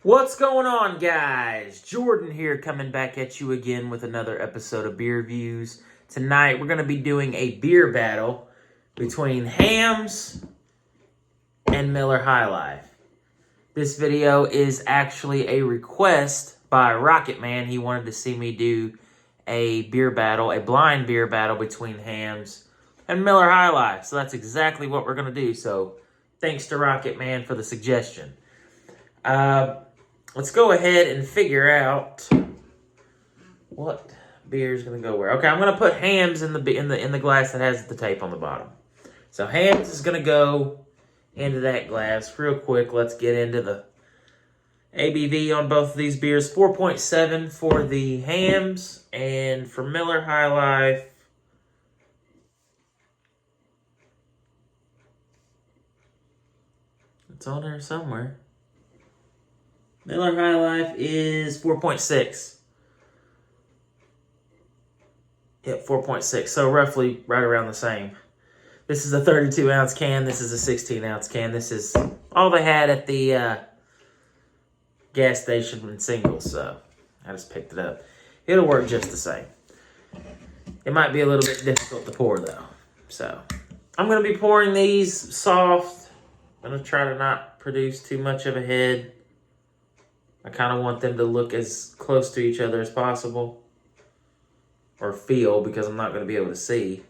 What's going on, guys? Jordan here, coming back at you again with another episode of Beer Views. Tonight, we're going to be doing a beer battle between Hamm's and Miller High Life. This video is actually a request by Rocket Man. He wanted to see me do a beer battle, a blind beer battle between Hamm's and Miller High Life. So that's exactly what we're going to do. So thanks to Rocket Man for the suggestion. Let's go ahead and figure out what beer is going to go where. Okay, I'm going to put Hamm's in the glass that has the tape on the bottom. So Hamm's is going to go into that glass real quick. Let's get into the ABV on both of these beers. 4.7 for the Hamm's, and for Miller High Life, it's on there somewhere. Miller High Life is 4.6. Yep, 4.6. So roughly right around the same. This is a 32-ounce can. This is a 16-ounce can. This is all they had at the gas station in singles. So I just picked it up. It'll work just the same. It might be a little bit difficult to pour, though. So I'm going to be pouring these soft. I'm going to try to not produce too much of a head. I kind of want them to look as close to each other as possible. Or feel, because I'm not going to be able to see.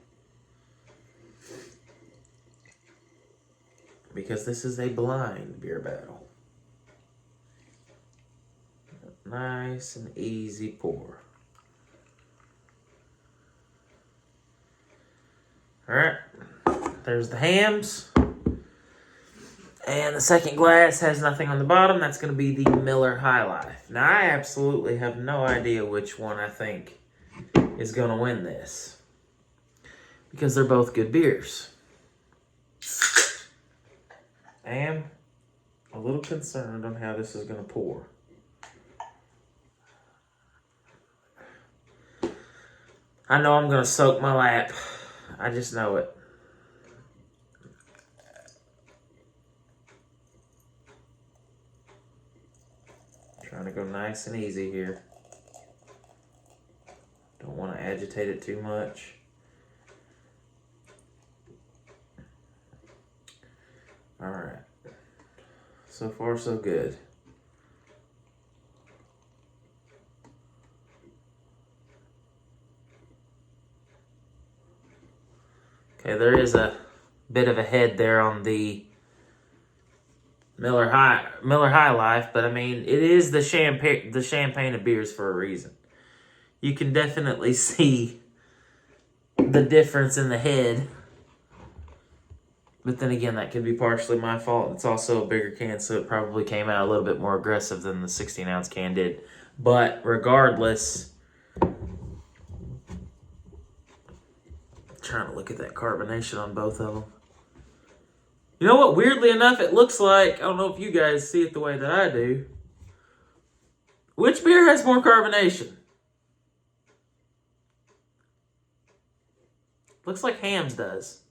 Because this is a blind beer battle. Nice and easy pour. Alright. There's the Hamm's. And the second glass has nothing on the bottom. That's going to be the Miller High Life. Now, I absolutely have no idea which one I think is going to win this, because they're both good beers. I am a little concerned on how this is going to pour. I know I'm going to soak my lap. I just know it. Trying to go nice and easy here. Don't want to agitate it too much. Alright. So far, so good. Okay, there is a bit of a head there on the Miller High Life, but I mean, it is the champagne of beers for a reason. You can definitely see the difference in the head. But then again, that could be partially my fault. It's also a bigger can, so it probably came out a little bit more aggressive than the 16-ounce can did. But regardless, I'm trying to look at that carbonation on both of them. You know what? Weirdly enough, it looks like, I don't know if you guys see it the way that I do. Which beer has more carbonation? Looks like Hamm's does.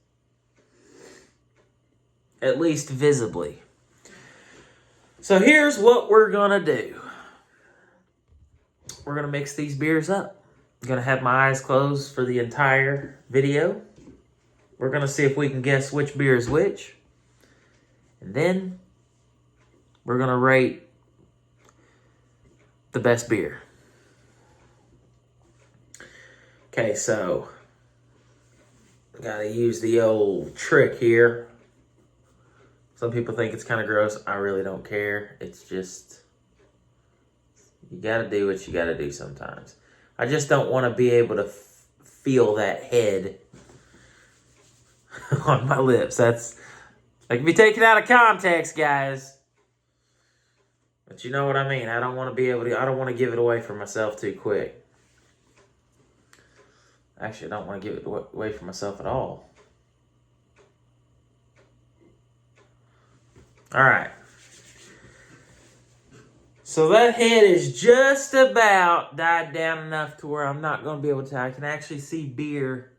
At least visibly. So here's what we're going to do. We're going to mix these beers up. I'm going to have my eyes closed for the entire video. We're going to see if we can guess which beer is which. And then we're going to rate the best beer. Okay, so got to use the old trick here. Some people think it's kind of gross. I really don't care. It's just, you got to do what you got to do sometimes. I just don't want to be able to feel that head on my lips. That can be taken out of context, guys. But you know what I mean. I don't want to give it away for myself too quick. Actually, I don't want to give it away for myself at all. All right. So that head is just about died down enough to where I'm not going to be able to. I can actually see beer.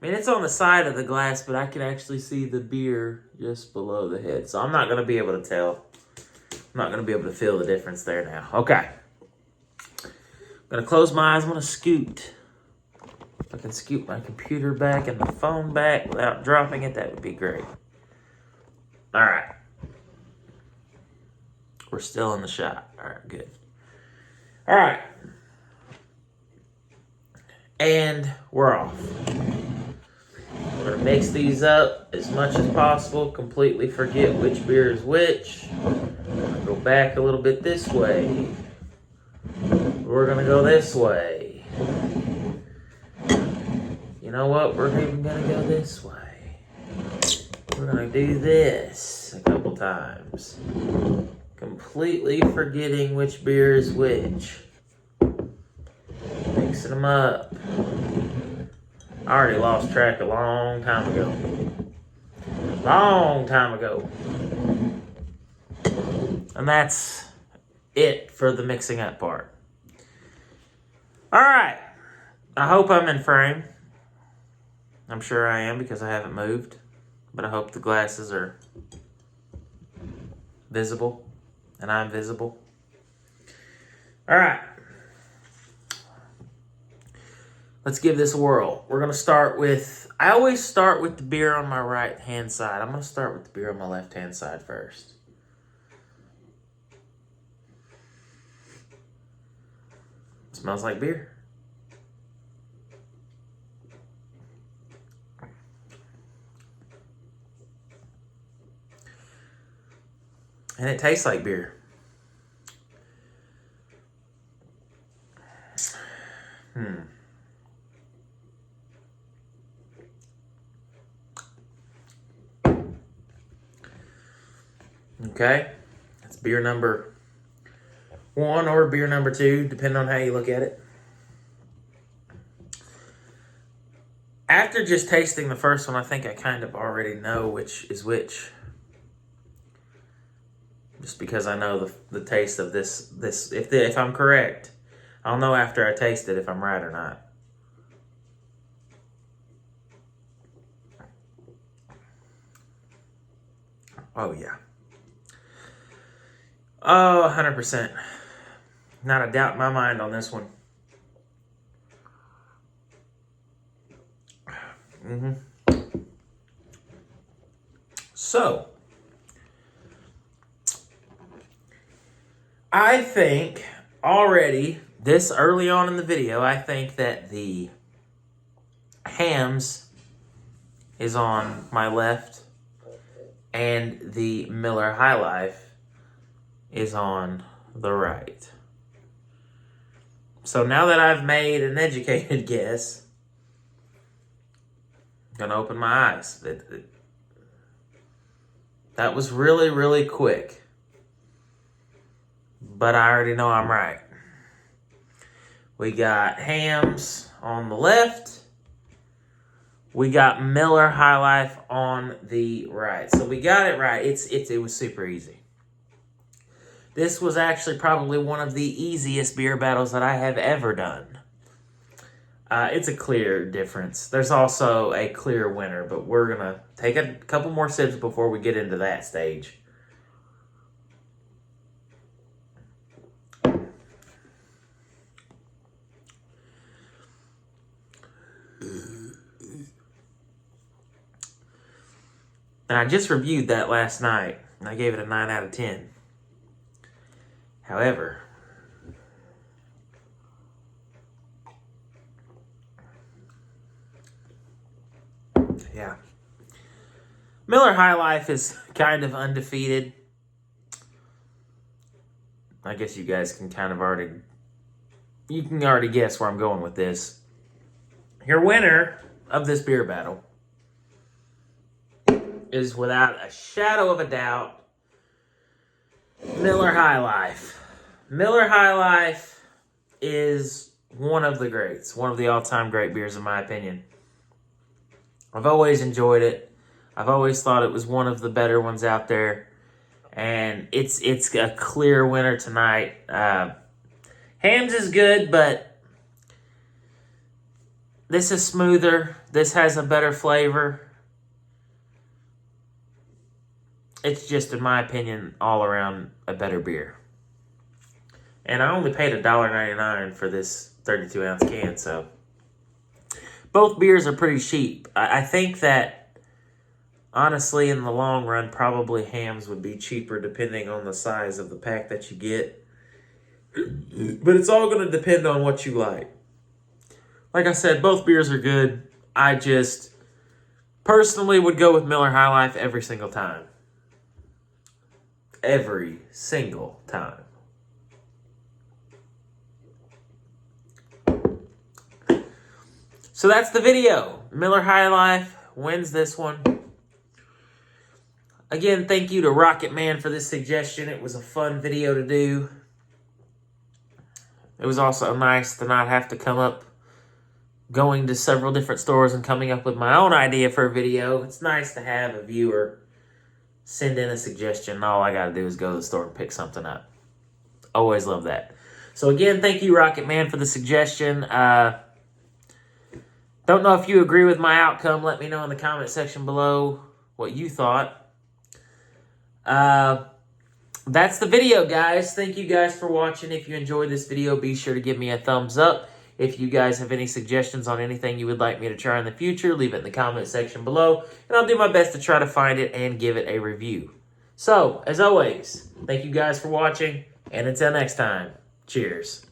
I mean, it's on the side of the glass, but I can actually see the beer just below the head. So I'm not going to be able to tell I'm not going to be able to feel the difference there now. Okay. I'm going to close my eyes. I'm going to scoot. If I can scoot my computer back and the phone back without dropping it, that would be great. All right. We're still in the shot. All right, good. All right. And we're off. We're going to mix these up as much as possible. Completely forget which beer is which. Go back a little bit this way. We're going to go this way. You know what? We're even going to go this way. We're going to do this a couple times. Completely forgetting which beer is which. Mixing them up. I already lost track a long time ago. Long time ago. And that's it for the mixing up part. All right. I hope I'm in frame. I'm sure I am because I haven't moved. But I hope the glasses are visible and I'm visible. All right. Let's give this a whirl. We're going to start with, I always start with the beer on my right-hand side. I'm going to start with the beer on my left-hand side first. Smells like beer. And it tastes like beer. Okay, that's beer number 1 or beer number 2, depending on how you look at it. After just tasting the first one, I think I kind of already know which is which. Just because I know the taste of this. If I'm correct, I'll know after I taste it if I'm right or not. Oh, yeah. Oh, 100%. Not a doubt in my mind on this one. So, I think already, this early on in the video, I think that the Hamm's is on my left and the Miller High Life is on the right. So now that I've made an educated guess, I'm going to open my eyes. That was really, really quick. But I already know I'm right. We got Hamm's on the left. We got Miller High Life on the right. So we got it right. It was super easy. This was actually probably one of the easiest beer battles that I have ever done. It's a clear difference. There's also a clear winner, but we're going to take a couple more sips before we get into that stage. And I just reviewed that last night, and I gave it a 9 out of 10. However, yeah. Miller High Life is kind of undefeated. I guess you guys can kind of already guess where I'm going with this. Your winner of this beer battle is without a shadow of a doubt Miller High Life. Miller High Life is one of the greats, one of the all-time great beers in my opinion. I've always enjoyed it. I've always thought it was one of the better ones out there, and it's a clear winner tonight. Hamm's is good, but this is smoother. This has a better flavor. it's just, in my opinion, all around a better beer. And I only paid $1.99 for this 32-ounce can, so both beers are pretty cheap. I think that, honestly, in the long run, probably Hamm's would be cheaper depending on the size of the pack that you get. But it's all going to depend on what you like. Like I said, both beers are good. I just personally would go with Miller High Life every single time. Every single time. So that's the video. Miller High Life wins this one. Again, thank you to Rocket Man for this suggestion. It was a fun video to do. It was also nice to not have to come up going to several different stores and coming up with my own idea for a video. It's nice to have a viewer send in a suggestion, and all I got to do is go to the store and pick something up. Always love that. So again, thank you, Rocket Man, for the suggestion. Don't know if you agree with my outcome. Let me know in the comment section below what you thought. That's the video, guys. Thank you guys for watching. If you enjoyed this video, be sure to give me a thumbs up. If you guys have any suggestions on anything you would like me to try in the future, leave it in the comment section below, and I'll do my best to try to find it and give it a review. So, as always, thank you guys for watching, and until next time, cheers.